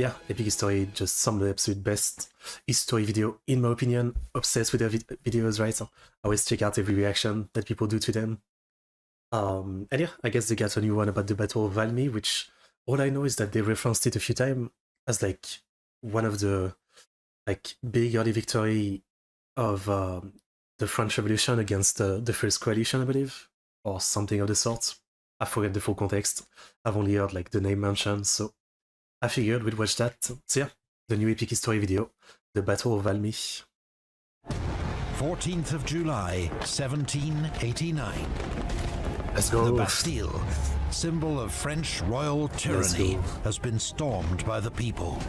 yeah, Epic History, just some of the absolute best history video, in my opinion. Obsessed with their videos, right? I always check out every reaction that people do to them. And yeah, I guess they got a new one about the Battle of Valmy, which all I know is that they referenced it a few times as like one of the like big early victory of the French Revolution against the First Coalition, I believe, or something of the sort. I forget the full context. I've only heard like the name mentioned, so I figured we'd watch that. So yeah, the new Epic History video, the Battle of Valmy. 14th of July, 1789. Let's go. The Bastille, symbol of French royal tyranny, has been stormed by the people.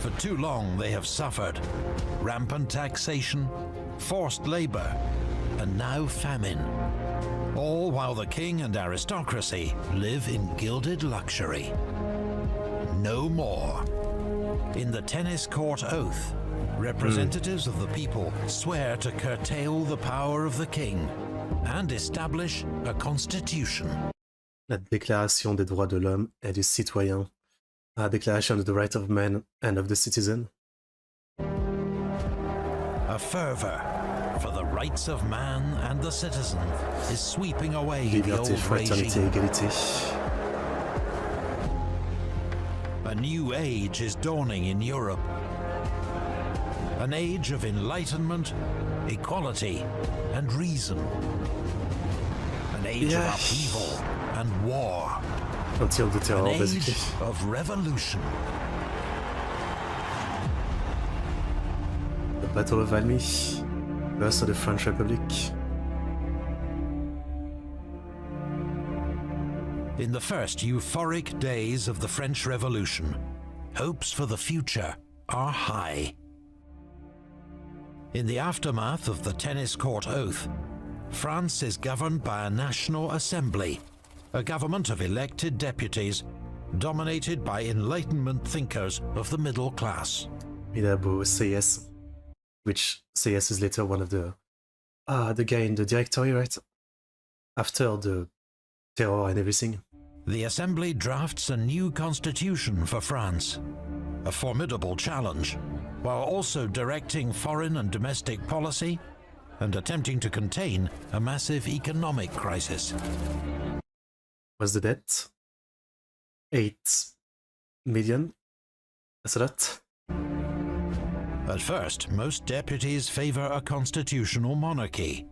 For too long they have suffered rampant taxation, forced labor, and now famine. All while the king and aristocracy live in gilded luxury. No more. In the tennis court oath, representatives of the people swear to curtail the power of the king and establish a constitution. La Déclaration des droits de l'homme et du citoyen. A Declaration of the Right of Man and of the Citizen. A fervor for the rights of man and the citizen is sweeping away the Liberté, old fraternité, regime. égalité. A new age is dawning in Europe. An age of enlightenment, equality, and reason. An age of upheaval and war. Until the terror, An basically. age of revolution. The Battle of Valmy, birth of the French Republic. In the first euphoric days of the French Revolution, hopes for the future are high. In the aftermath of the tennis court oath, France is governed by a National Assembly, a government of elected deputies dominated by Enlightenment thinkers of the middle class. Midabo CS, which CS is later one of the guy in the directory, right? After the terror and everything. The Assembly drafts a new constitution for France, a formidable challenge, while also directing foreign and domestic policy and attempting to contain a massive economic crisis. What's the debt? 8 million? That's a lot. At first, most deputies favor a constitutional monarchy.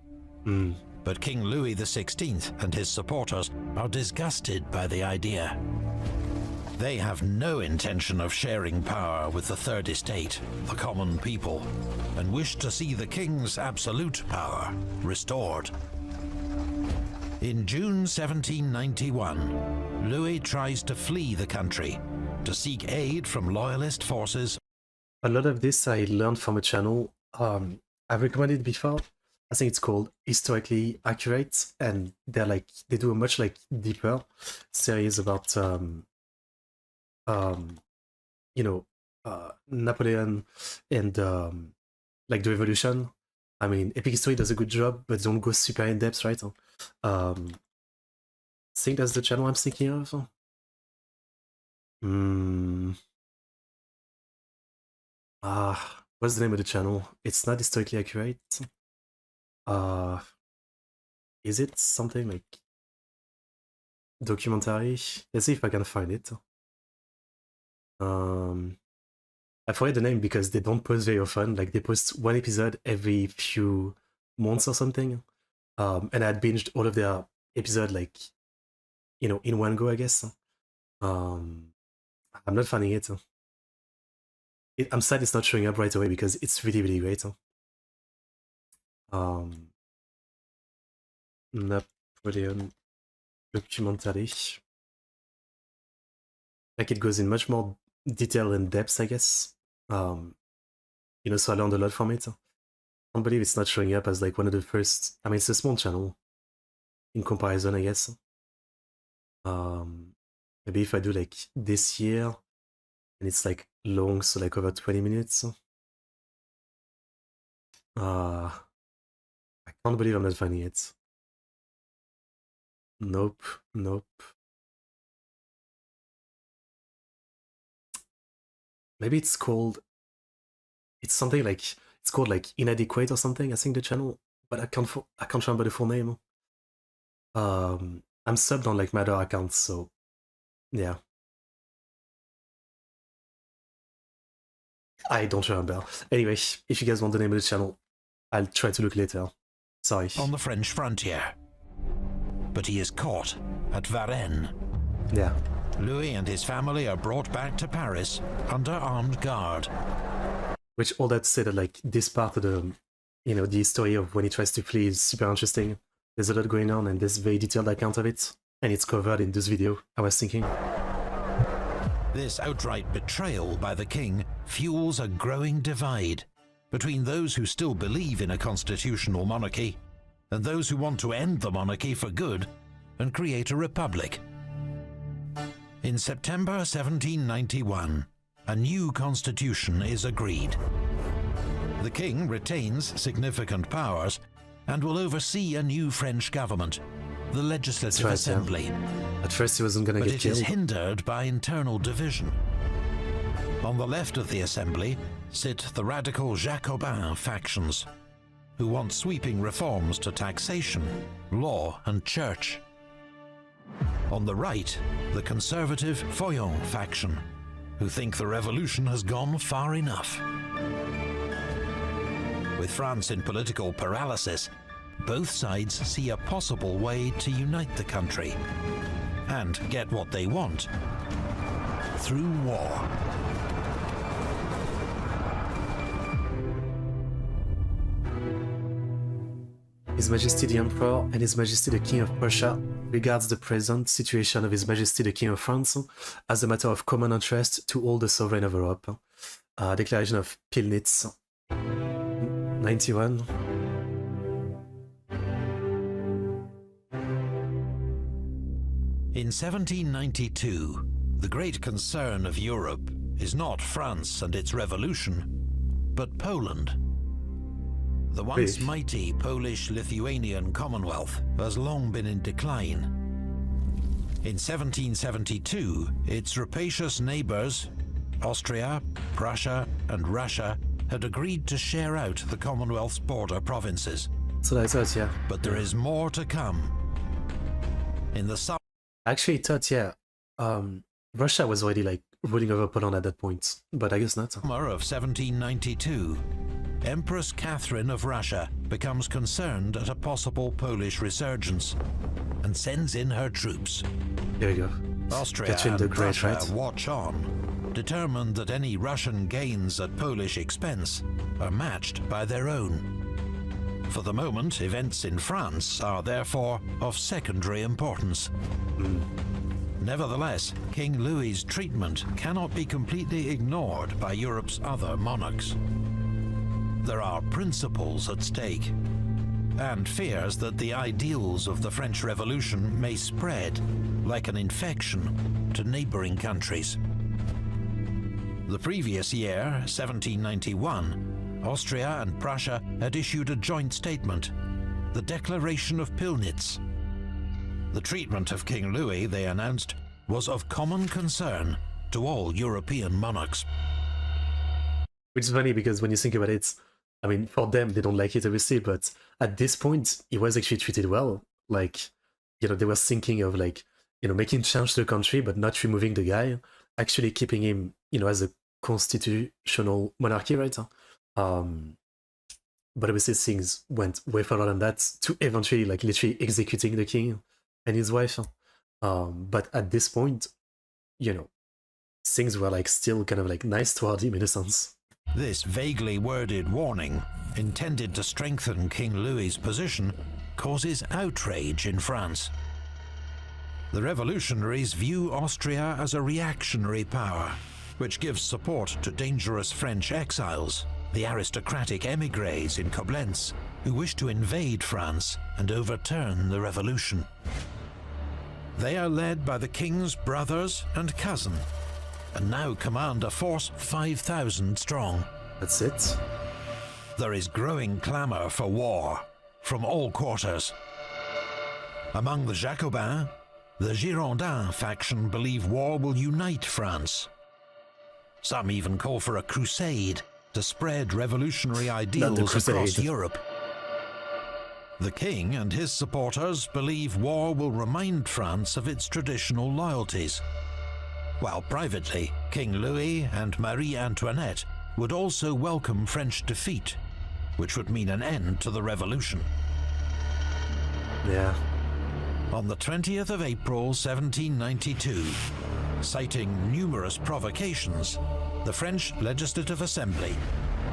But King Louis XVI and his supporters are disgusted by the idea. They have no intention of sharing power with the Third Estate, the common people, and wish to see the king's absolute power restored. In June 1791, Louis tries to flee the country to seek aid from loyalist forces. A lot of this I learned from a channel I've recommended before. I think it's called Historically Accurate, and they do a much deeper series about Napoleon and like the revolution. I mean, Epic History does a good job, but don't go super in depth, right? I think that's the channel I'm thinking of. What's the name of the channel? It's not Historically Accurate. Is it something like documentary? Let's see if I can find it. I forget the name because they don't post very often. Like, they post one episode every few months or something. And I had binged all of their episodes, like, in one go, I guess. I'm not finding it. I'm sad it's not showing up right away because it's really, really great. Napoleon documentary. Like, it goes in much more detail and depth, I guess. So I learned a lot from it. I can't believe it's not showing up as like one of the first. I mean, it's a small channel in comparison, I guess. Maybe if I do like this year, and it's like long, so like over 20 minutes. I can't believe I'm not finding it. Nope. maybe it's called, it's something like, it's called like Inadequate or something, I think, the channel, but I can't remember the full name. I'm subbed on like my other accounts, so yeah. I don't remember. Anyway, if you guys want the name of the channel, I'll try to look later. Sorry. On the French frontier. But he is caught at Varennes. Yeah. Louis and his family are brought back to Paris under armed guard. Which, all that said, that like this part of the, you know, the story of when he tries to flee is super interesting. There's a lot going on, and there's a very detailed account of it, and it's covered in this video, I was thinking. This outright betrayal by the king fuels a growing divide between those who still believe in a constitutional monarchy and those who want to end the monarchy for good and create a republic. In September 1791, a new constitution is agreed. The king retains significant powers and will oversee a new French government, the Legislative Assembly. Yeah. At first he wasn't gonna get killed. But it is hindered by internal division. On the left of the assembly sit the radical Jacobin factions, who want sweeping reforms to taxation, law and church. On the right, the conservative Foyon faction, who think the revolution has gone far enough. With France in political paralysis, both sides see a possible way to unite the country and get what they want through war. His Majesty the Emperor and His Majesty the King of Prussia regards the present situation of His Majesty the King of France as a matter of common interest to all the sovereign of Europe. Declaration of Pillnitz, 91. In 1792, the great concern of Europe is not France and its revolution, but Poland. The once mighty Polish-Lithuanian Commonwealth has long been in decline. In 1772, its rapacious neighbours, Austria, Prussia and Russia, had agreed to share out the Commonwealth's border provinces. So I thought, yeah. But there is more to come. In the summer, I actually thought, yeah, Russia was already like ruling over Poland at that point, but I guess not. Summer of 1792, Empress Catherine of Russia becomes concerned at a possible Polish resurgence and sends in her troops. There we go. Austria Catherine the and Great, Prussia right? watch on, determined that any Russian gains at Polish expense are matched by their own. For the moment, events in France are therefore of secondary importance. Nevertheless, King Louis's treatment cannot be completely ignored by Europe's other monarchs. There are principles at stake, and fears that the ideals of the French Revolution may spread, like an infection, to neighboring countries. The previous year, 1791, Austria and Prussia had issued a joint statement, the Declaration of Pillnitz. The treatment of King Louis, they announced, was of common concern to all European monarchs. Which is funny because when you think about it, I mean, for them, they don't like it, obviously, but at this point, he was actually treated well. Like, you know, they were thinking of, like, you know, making change to the country, but not removing the guy, actually keeping him, you know, as a constitutional monarchy, right? But obviously things went way further than that to eventually, like, literally executing the king and his wife. But at this point, you know, things were, like, still kind of, like, nice toward him in a sense. This vaguely worded warning, intended to strengthen King Louis's position, causes outrage in France. The revolutionaries view Austria as a reactionary power, which gives support to dangerous French exiles, the aristocratic émigrés in Koblenz, who wish to invade France and overturn the revolution. They are led by the king's brothers and cousin, and now command a force 5,000 strong. That's it. There is growing clamor for war from all quarters. Among the Jacobins, the Girondin faction believe war will unite France. Some even call for a crusade to spread revolutionary ideals across Europe. The king and his supporters believe war will remind France of its traditional loyalties, while privately, King Louis and Marie Antoinette would also welcome French defeat, which would mean an end to the revolution. Yeah. On the 20th of April 1792, citing numerous provocations, the French Legislative Assembly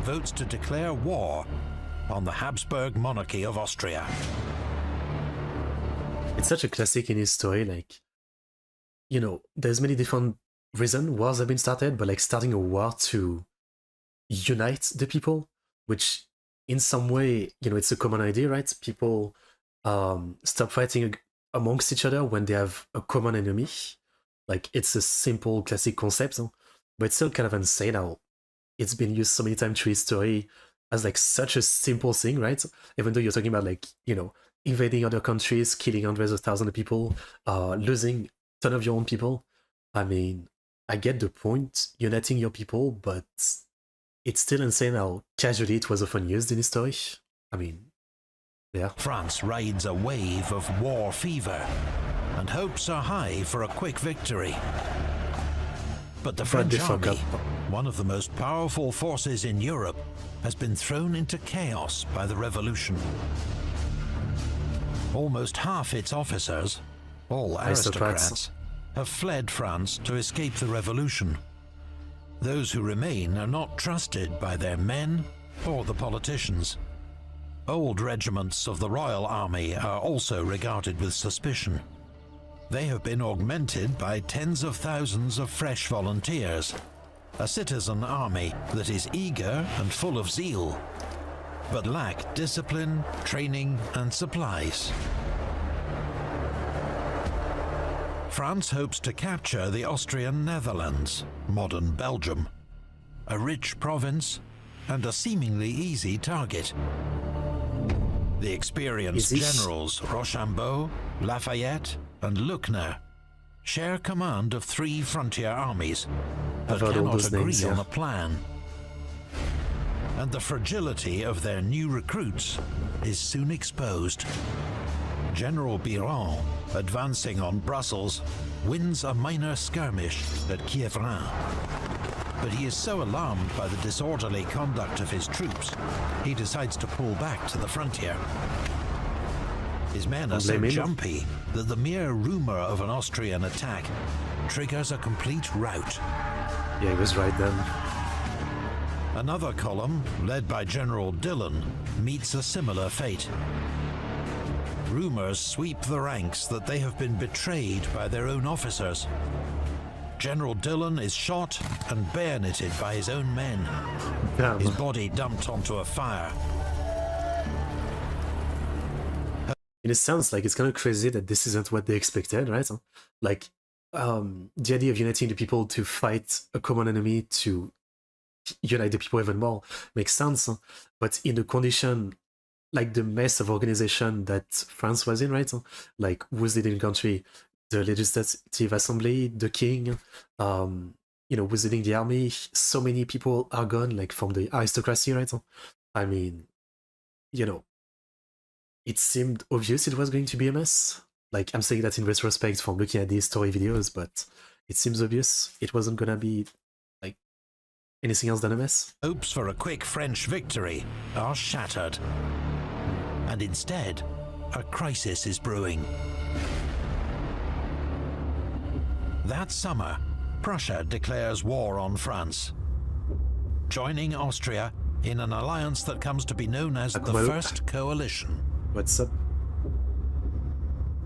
votes to declare war on the Habsburg monarchy of Austria. It's such a classic in history, like, you know, there's many different reasons wars have been started, but like starting a war to unite the people, which in some way, you know, it's a common idea, right? People stop fighting amongst each other when they have a common enemy. Like, it's a simple classic concept, but it's still kind of insane how it's been used so many times through history as like such a simple thing, right? Even though you're talking about like, you know, invading other countries, killing hundreds of thousands of people, losing a ton of your own people. I mean, I get the point, uniting your people, but it's still insane how casually it was often used in history. I mean, yeah. France rides a wave of war fever, and hopes are high for a quick victory. But the French army, one of the most powerful forces in Europe, has been thrown into chaos by the revolution. Almost half its officers, all aristocrats, have fled France to escape the revolution. Those who remain are not trusted by their men or the politicians. Old regiments of the Royal Army are also regarded with suspicion. They have been augmented by tens of thousands of fresh volunteers, a citizen army that is eager and full of zeal, but lack discipline, training, and supplies. France hopes to capture the Austrian Netherlands, modern Belgium, a rich province and a seemingly easy target. The experienced generals Rochambeau, Lafayette, and Luckner share command of 3 frontier armies, but cannot agree on a plan. And the fragility of their new recruits is soon exposed. General Biron, advancing on Brussels, wins a minor skirmish at Quievrain. But he is so alarmed by the disorderly conduct of his troops, he decides to pull back to the frontier. His men are so jumpy that the mere rumor of an Austrian attack triggers a complete rout. Yeah, he was right then. Another column, led by General Dillon, meets a similar fate. Rumors sweep the ranks that they have been betrayed by their own officers. General Dillon is shot and bayoneted by his own men. Damn. His body dumped onto a fire. And it sounds like it's kind of crazy that this isn't what they expected, right? Like, the idea of uniting the people to fight a common enemy to unite the people even more makes sense. But in the condition, like the mess of organization that France was in, right? Like, who's leading the country? The Legislative Assembly, the king, you know, who's leading the army. So many people are gone, like, from the aristocracy, right? I mean, you know, it seemed obvious it was going to be a mess. Like, I'm saying that in retrospect from looking at these story videos, but it seems obvious it wasn't gonna be, like, anything else than a mess. Hopes for a quick French victory are shattered. And instead, a crisis is brewing. That summer, Prussia declares war on France, joining Austria in an alliance that comes to be known as the First Coalition. What's up?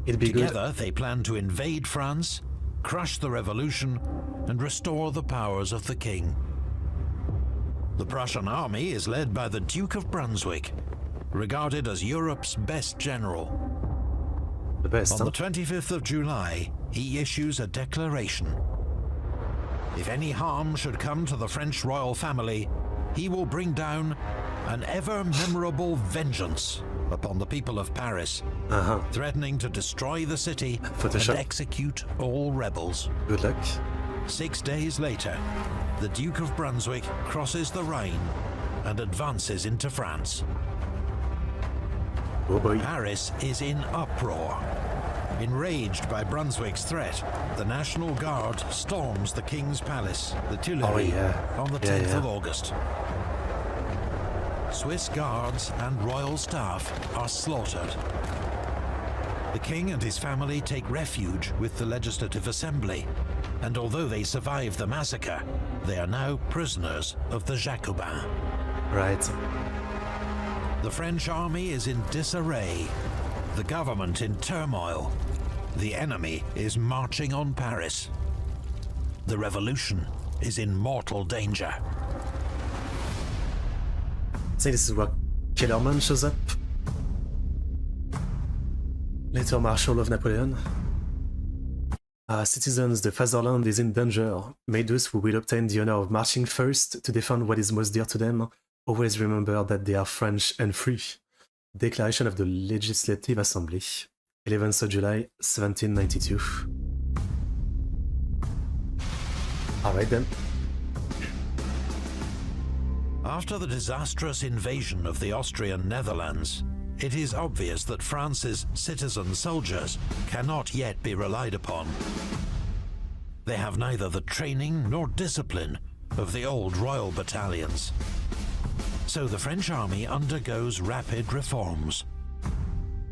It'd be Together, good. they plan to invade France, crush the revolution, and restore the powers of the king. The Prussian army is led by the Duke of Brunswick, regarded as Europe's best general. The best, On the 25th of July, he issues a declaration. If any harm should come to the French royal family, he will bring down an ever-memorable vengeance upon the people of Paris, threatening to destroy the city and execute all rebels. Good luck. 6 days later, the Duke of Brunswick crosses the Rhine and advances into France. Oh boy. Paris is in uproar. Enraged by Brunswick's threat, the National Guard storms the King's Palace, the Tuileries, on the 10th of August. Swiss guards and royal staff are slaughtered. The king and his family take refuge with the Legislative Assembly, and although they survive the massacre, they are now prisoners of the Jacobins. Right. The French army is in disarray, the government in turmoil. The enemy is marching on Paris. The revolution is in mortal danger. I think this is where Kellerman shows up. Later Marshal of Napoleon. Citizens, the fatherland is in danger. May those who will obtain the honor of marching first to defend what is most dear to them always remember that they are French and free. Declaration of the Legislative Assembly, 11th of July, 1792. Alright then. After the disastrous invasion of the Austrian Netherlands, it is obvious that France's citizen soldiers cannot yet be relied upon. They have neither the training nor discipline of the old royal battalions. So the French army undergoes rapid reforms.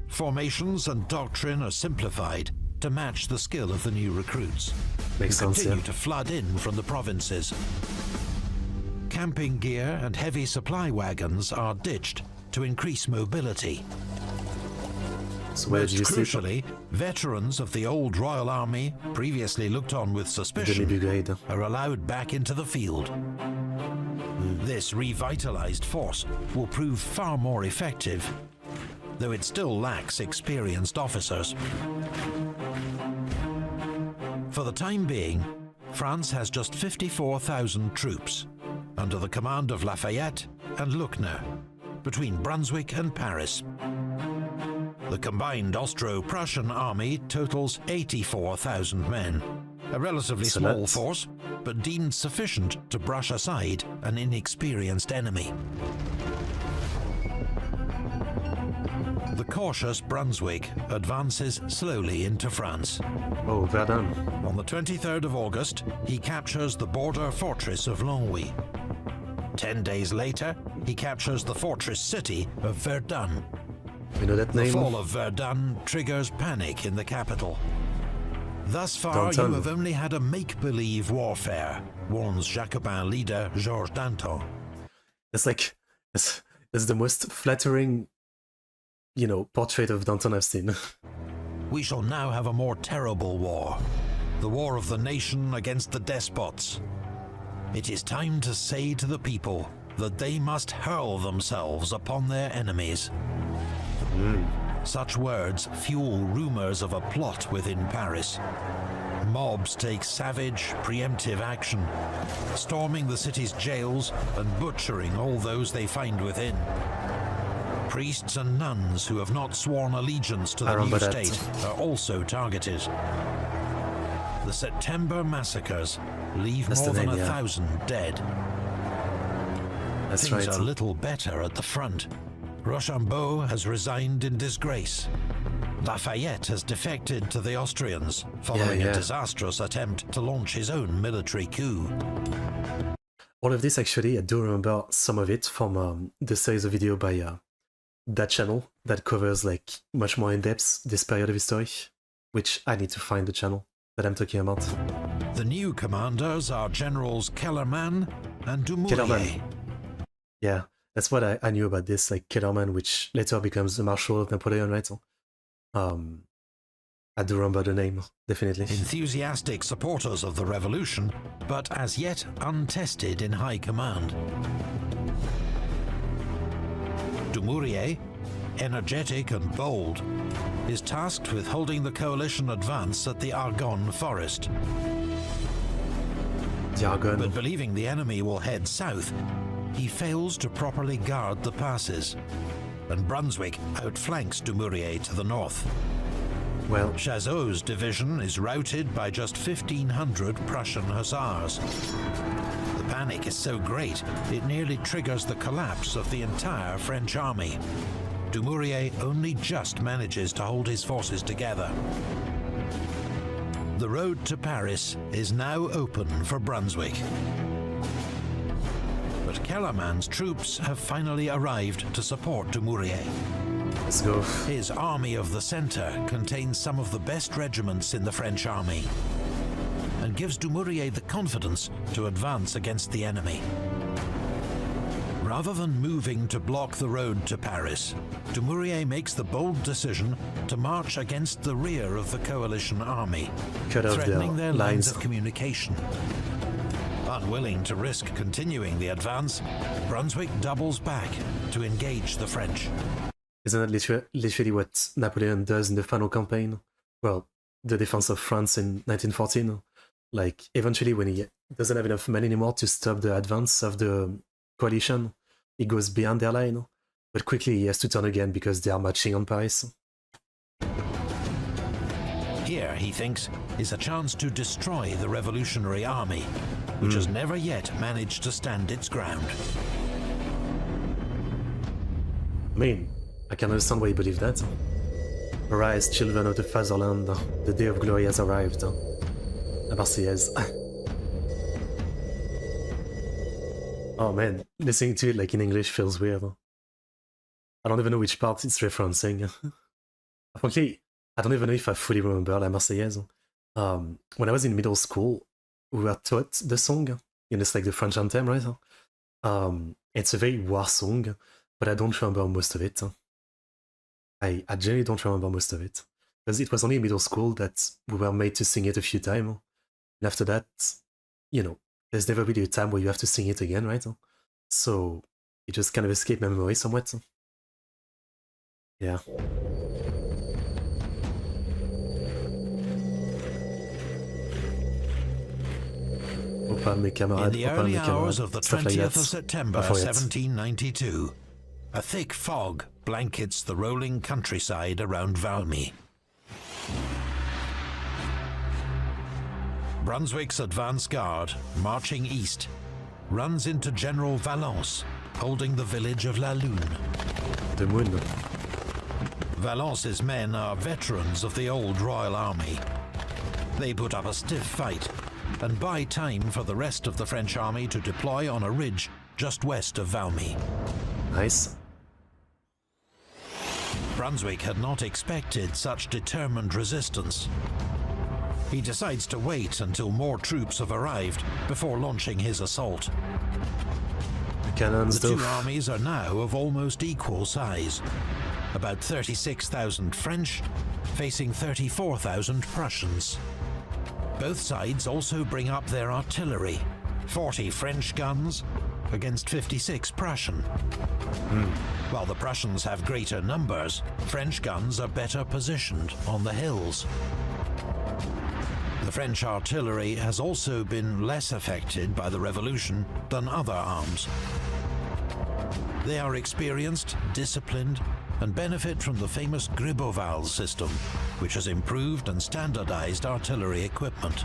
Formations and doctrine are simplified to match the skill of the new recruits, who continue to flood in from the provinces. Camping gear and heavy supply wagons are ditched to increase mobility. So where Most do you crucially, veterans of the old Royal Army, previously looked on with suspicion, are allowed back into the field. This revitalized force will prove far more effective, though it still lacks experienced officers. For the time being, France has just 54,000 troops, under the command of Lafayette and Luckner, between Brunswick and Paris. The combined Austro-Prussian army totals 84,000 men, a relatively small force, but deemed sufficient to brush aside an inexperienced enemy. The cautious Brunswick advances slowly into France. Oh, Verdun. On the 23rd of August, he captures the border fortress of Longwy. 10 days later, he captures the fortress city of Verdun. You know that name? The fall of Verdun triggers panic in the capital. Thus far, you have only had a make-believe warfare, warns Jacobin leader Georges Danton. It's like, it's the most flattering, you know, portrait of Danton I've seen. We shall now have a more terrible war, the war of the nation against the despots. It is time to say to the people that they must hurl themselves upon their enemies. Such words fuel rumors of a plot within Paris. Mobs take savage, preemptive action, storming the city's jails and butchering all those they find within. Priests and nuns who have not sworn allegiance to the new state are also targeted. The September massacres leave more than 1,000 dead. Things are little better at the front. Rochambeau has resigned in disgrace. Lafayette has defected to the Austrians following a disastrous attempt to launch his own military coup. All of this, actually, I do remember some of it from the series of video by that channel that covers like much more in depth this period of history, which I need to find the channel that I'm talking about. The new commanders are Generals Kellerman and Dumouriez. Kellerman. Yeah, that's what I knew about this, like Kellerman, which later becomes the Marshal of Napoleon, right? I do remember the name, definitely. Enthusiastic supporters of the revolution, but as yet untested in high command. Dumouriez, energetic and bold, is tasked with holding the coalition advance at the Argonne forest. The Argonne. But believing the enemy will head south, he fails to properly guard the passes, and Brunswick outflanks Dumouriez to the north. Well, Chazot's division is routed by just 1,500 Prussian hussars. The panic is so great, it nearly triggers the collapse of the entire French army. Dumouriez only just manages to hold his forces together. The road to Paris is now open for Brunswick. But Kellermann's troops have finally arrived to support Dumouriez. let's go. His Army of the Centre contains some of the best regiments in the French army and gives Dumouriez the confidence to advance against the enemy. Rather than moving to block the road to Paris, Dumouriez makes the bold decision to march against the rear of the coalition army, Cut off threatening their lines lines. of communication. Unwilling to risk continuing the advance, Brunswick doubles back to engage the French. Isn't that literally what Napoleon does in the final campaign? Well, the defense of France in 1914. Like, eventually when he doesn't have enough men anymore to stop the advance of the coalition, he goes beyond their line. But quickly he has to turn again because they are marching on Paris. Here, he thinks, is a chance to destroy the revolutionary army, which has never yet managed to stand its ground. I mean, I can understand why you believe that. Arise, children of the fatherland, the day of glory has arrived. La Marseillaise. Oh man, listening to it like in English feels weird. I don't even know which part it's referencing. Frankly, I don't even know if I fully remember La Marseillaise. When I was in middle school, we were taught the song. It's like the French anthem, right? It's a very war song, but I don't remember most of it. I generally don't remember most of it. Because it was only in middle school that we were made to sing it a few times. And after that, you know, there's never really a time where you have to sing it again, right? So it just kind of escaped my memory somewhat. Yeah. In the early hours of the 20th of September 1792, a thick fog blankets the rolling countryside around Valmy. Brunswick's advance guard, marching east, runs into General Valence, holding the village of La Lune. The moon. Valence's men are veterans of the old Royal Army. They put up a stiff fight and buy time for the rest of the French army to deploy on a ridge just west of Valmy. Nice. Brunswick had not expected such determined resistance. He decides to wait until more troops have arrived before launching his assault. The cannons, The two armies are now of almost equal size. About 36,000 French facing 34,000 Prussians. Both sides also bring up their artillery, 40 French guns against 56 Prussian. While the Prussians have greater numbers, French guns are better positioned on the hills. The French artillery has also been less affected by the revolution than other arms. They are experienced, disciplined, and benefit from the famous Gribeauval system, which has improved and standardized artillery equipment.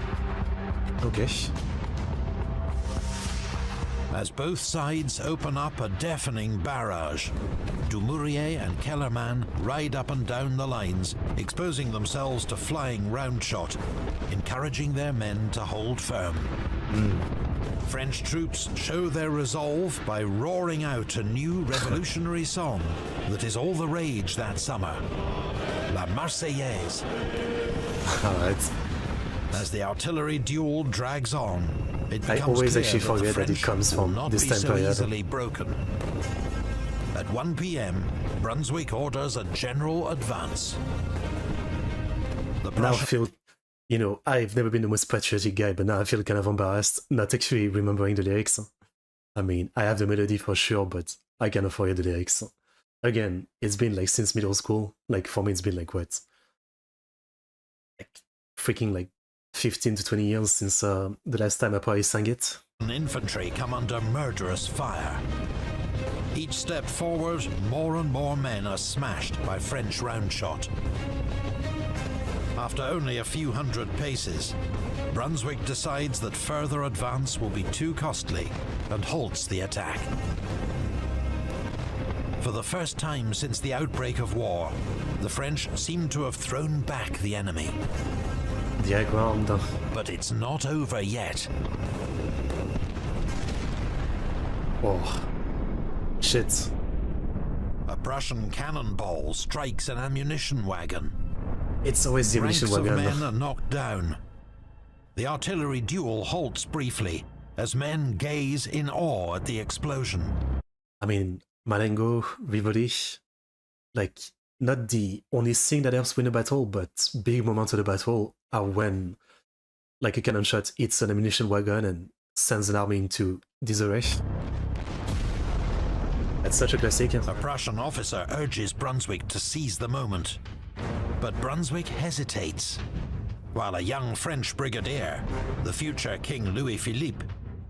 Okay. As both sides open up a deafening barrage, Dumouriez and Kellermann ride up and down the lines, exposing themselves to flying round shot, encouraging their men to hold firm. French troops show their resolve by roaring out a new revolutionary song that is all the rage that summer, La Marseillaise. Alright. As the artillery duel drags on, it becomes always clear actually that the forget that it French comes will from not this be time so period. easily broken. At 1 p.m., Brunswick orders a general advance. The Now I feel, you know, I've never been the most patriotic guy, but now I feel kind of embarrassed not actually remembering the lyrics. I mean, I have the melody for sure, but I cannot forget the lyrics. Again, it's been like since middle school. Like for me, it's been like what? Like freaking like 15 to 20 years since the last time I probably sang it. Infantry come under murderous fire. Each step forward, more and more men are smashed by French round shot. After only a few hundred paces, Brunswick decides that further advance will be too costly and halts the attack. For the first time since the outbreak of war, the French seem to have thrown back the enemy. The high ground. But it's not over yet. Oh, shit. A Prussian cannonball strikes an ammunition wagon. It's always the ammunition Ranks wagon. of men are knocked down. The artillery duel halts briefly as men gaze in awe at the explosion. I mean, Malengo, Rivoli, like, not the only thing that helps win a battle, but big moments of the battle are when, like, a cannon shot hits an ammunition wagon and sends an army into disarray. That's such a classic. A Prussian officer urges Brunswick to seize the moment, but Brunswick hesitates, while a young French brigadier, the future King Louis-Philippe,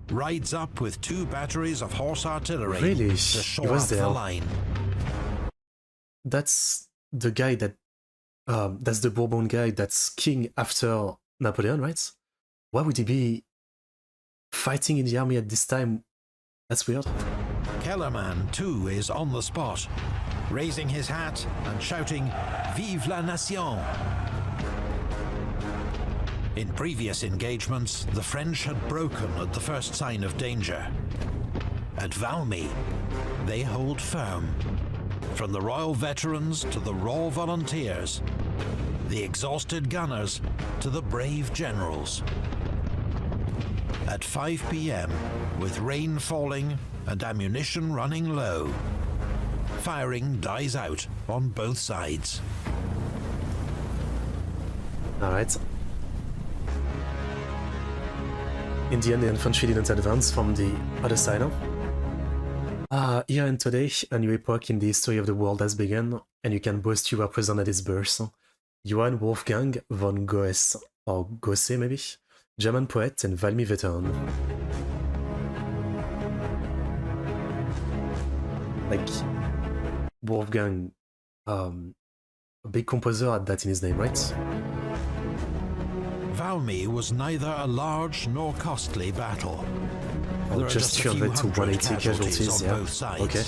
rides up with 2 batteries of horse artillery Really? to He shore was up the there. line. That's the guy that, that's the Bourbon guy that's king after Napoleon, right? Why would he be fighting in the army at this time? That's weird. Kellerman, too, is on the spot, raising his hat and shouting, "Vive la Nation!" In previous engagements, the French had broken at the first sign of danger. At Valmy, they hold firm. From the Royal Veterans to the Raw Volunteers, the exhausted gunners to the brave generals. At 5 p.m., with rain falling and ammunition running low, firing dies out on both sides. Alright. In the end, the infantry didn't advance from the other side. Here and today, a new epoch in the history of the world has begun, and you can boast you were present at its birth. Johann Wolfgang von Goethe, or Gosse maybe, German poet and Valmy veteran. Like, Wolfgang, a big composer had that in his name, right? Valmy was neither a large nor costly battle. Oh, There are just just a few 200 to hundred 180 casualties, on yeah. both sides. Okay.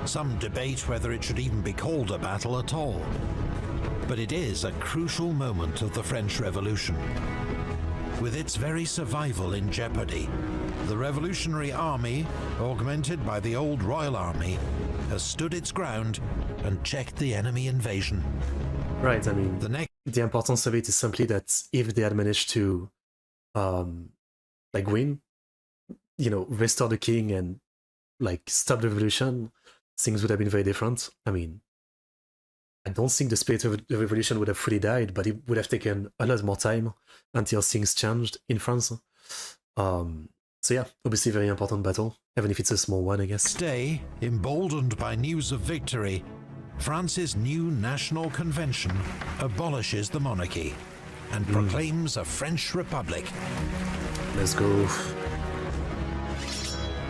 Some debate whether it should even be called a battle at all. But it is a crucial moment of the French Revolution. With its very survival in jeopardy, the Revolutionary Army, augmented by the old Royal Army, has stood its ground and checked the enemy invasion. Right, I mean, The the importance of it is simply that if they had managed to, like, win, you know, restore the king and, like, stop the revolution, things would have been very different. I mean, I don't think the spirit of the revolution would have fully died, but it would have taken a lot more time until things changed in France. So yeah, obviously very important battle, even if it's a small one, I guess. next day, emboldened by news of victory, France's new National Convention abolishes the monarchy and proclaims a French Republic. Let's go.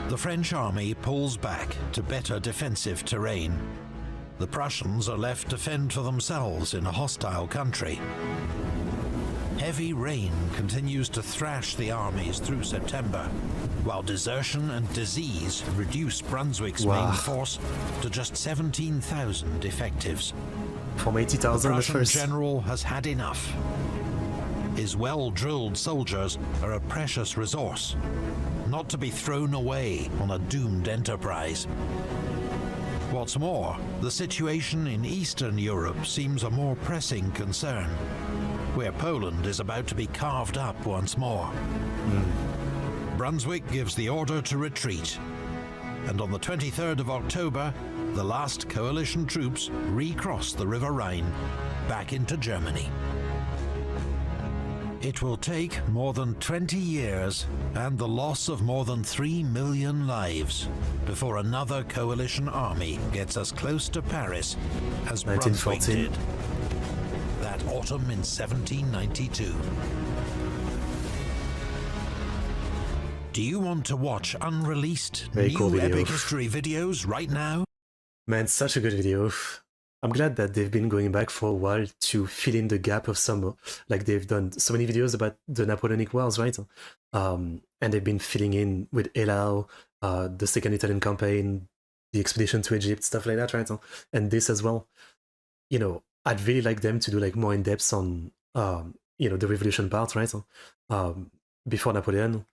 The French army pulls back to better defensive terrain. The Prussians are left to fend for themselves in a hostile country. Heavy rain continues to thrash the armies through September, while desertion and disease reduce Brunswick's Wow. main force to just 17,000 effectives. From The 80,000 at Prussian first. general has had enough. His well-drilled soldiers are a precious resource, not to be thrown away on a doomed enterprise. What's more, the situation in Eastern Europe seems a more pressing concern, where Poland is about to be carved up once more. Brunswick gives the order to retreat, and on the 23rd of October, the last coalition troops recross the River Rhine back into Germany. It will take more than 20 years and the loss of more than 3 million lives before another coalition army gets as close to Paris as Brunswick 1914. did that autumn in 1792. Do you want to watch unreleased Very new cool video. epic history videos right now? Man, such a good video. I'm glad that they've been going back for a while to fill in the gap of some, like they've done so many videos about the Napoleonic Wars, right? And they've been filling in with Elao, the Second Italian Campaign, the expedition to Egypt, stuff like that, right? And this as well. You know, I'd really like them to do like more in depth on, you know, the revolution part, right? Before Napoleon,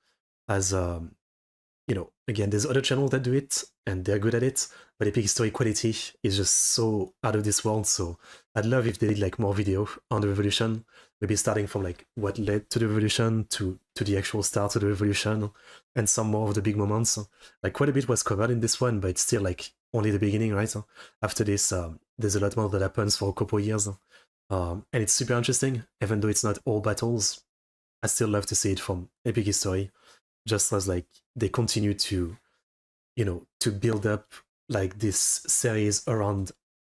as you know, again, there's other channels that do it and they're good at it, but Epic History quality is just so out of this world. So I'd love if they did like more video on the revolution, maybe starting from like what led to the revolution to the actual start of the revolution, and some more of the big moments. Like quite a bit was covered in this one, but it's still like only the beginning, right? After this, there's a lot more that happens for a couple of years. And it's super interesting, even though it's not all battles. I still love to see it from Epic History, just as like they continue to, you know, to build up like this series around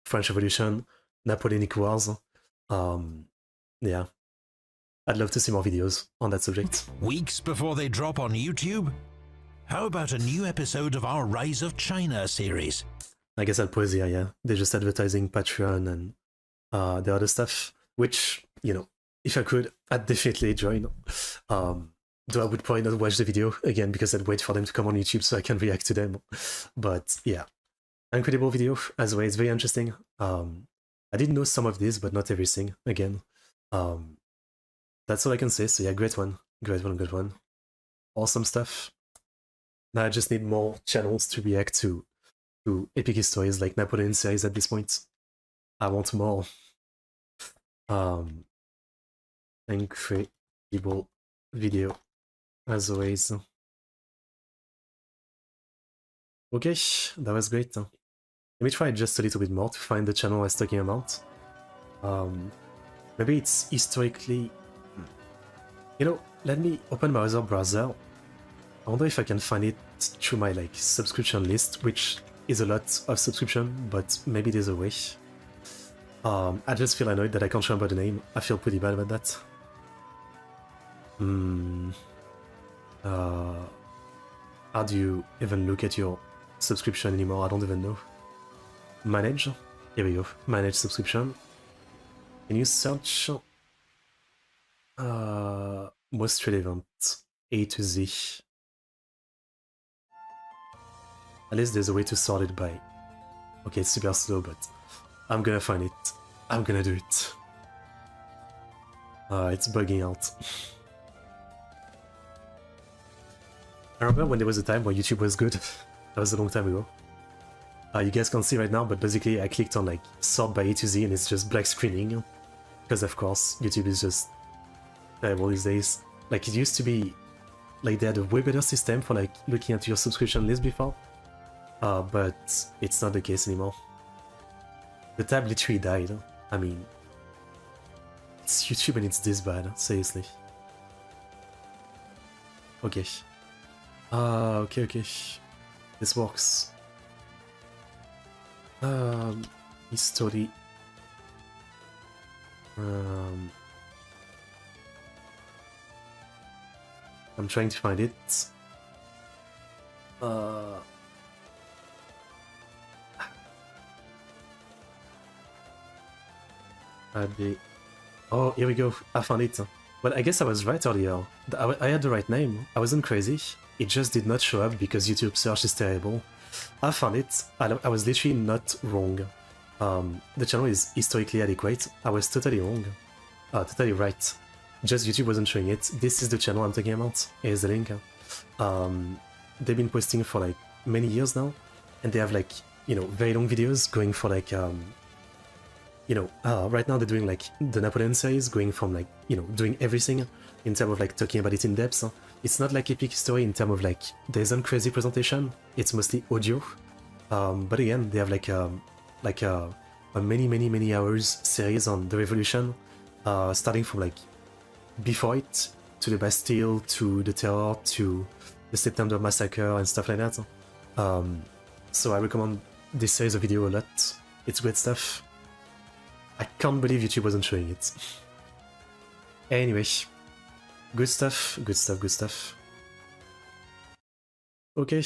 French Revolution, Napoleonic Wars. Yeah, I'd love to see more videos on that subject. Weeks before they drop on YouTube? How about a new episode of our Rise of China series? I guess I'll pause here, yeah. They're just advertising Patreon and the other stuff, which, you know, if I could, I'd definitely join. Though I would probably not watch the video again because I'd wait for them to come on YouTube so I can react to them. But yeah, incredible video as well. It's very interesting. I did know some of this, but not everything. Again, that's all I can say. So yeah, great one, great one, great one. Awesome stuff. Now I just need more channels to react to epic histories like Napoleon series at this point. I want more. Incredible video as always. Okay, that was great. Let me try just a little bit more to find the channel I was talking about. Maybe it's historically... You know, let me open my other browser. I wonder if I can find it through my like subscription list, which is a lot of subscription, but maybe there's a way. I just feel annoyed that I can't remember the name. I feel pretty bad about that. How do you even look at your subscription anymore? I don't even know. Manage? Here we go. Manage subscription. Can you search most relevant A to Z? At least there's a way to sort it by... Okay, it's super slow, but I'm gonna find it. I'm gonna do it. It's bugging out. I remember when there was a time where YouTube was good. That was a long time ago. You guys can't see right now, but basically I clicked on like sort by A to Z and it's just black screening. Because of course, YouTube is just terrible these days. Like it used to be, like they had a way better system for like looking at your subscription list before. But it's not the case anymore. The tab literally died. I mean, it's YouTube and it's this bad, seriously. Okay. Okay. This works. History. I'm trying to find it. Oh, here we go. I found it. Well, I guess I was right earlier. I had the right name. I wasn't crazy. It just did not show up because YouTube search is terrible. I found it. I was literally not wrong. The channel is historically adequate. I was totally wrong. Totally right. Just YouTube wasn't showing it. This is the channel I'm talking about. Here's the link. They've been posting for like many years now, and they have like, you know, very long videos going for like, you know, right now they're doing like the Napoleon series, going from like, you know, doing everything in terms of like talking about it in depth. It's not like Epic History in terms of like, there isn't crazy presentation, it's mostly audio. But again, they have like a many hours series on the revolution, starting from like before it, to the Bastille, to the Terror, to the September Massacre and stuff like that. So I recommend this series of video a lot. It's great stuff. I can't believe YouTube wasn't showing it. Anyway, good stuff. Okay,